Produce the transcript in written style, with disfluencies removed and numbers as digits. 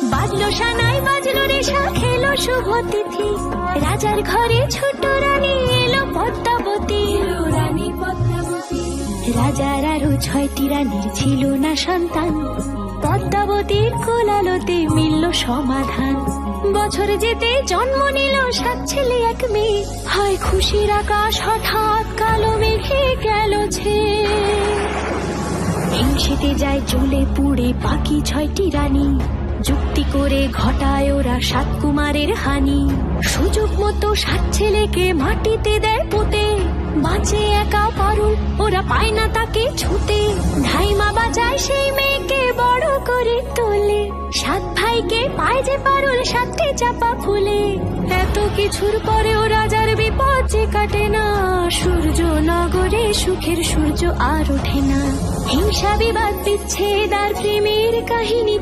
বাজলো সানাই বাজলো রেশা খেলো শুভ তিথি, রাজার ঘরে ছোট রানী এলো পদ্মাবতী। রাজার আরো 6টি রানীর ছিল না সন্তান, পদ্মাবতীর কোলালোতে মিলল সমাধান। বছর যেতে জন্ম নিল 7 ছেলে 1 মেয়ে, হয় খুশির আকাশ হঠাৎ কালো মেঘে গেল ছেয়ে। হিংসেতে যায় জ্বলে পুড়ে বাকি 6টি রানী, যুক্তি করে ঘটায় ওরা 7 কুমারের হানি। সুযোগ মতো 7 ছেলেকে মাটিতে দেয় পুঁতে, বাঁচে একা পারুল ওরা পায় না তাকে ছুতে। ধাইমা বাজায় সেই মেয়েকে বড় করে তোলে, 7 ভাইকে পায় যে পারুল 7টে চাপা ফুলে। এত কিছুর পরেও রাজার বিপদ যে কাটে না, সূর্য নগরে সুখের সূর্য আর ওঠে না। হিংসা বিবাদ বিচ্ছেদ আর প্রেমের কাহিনী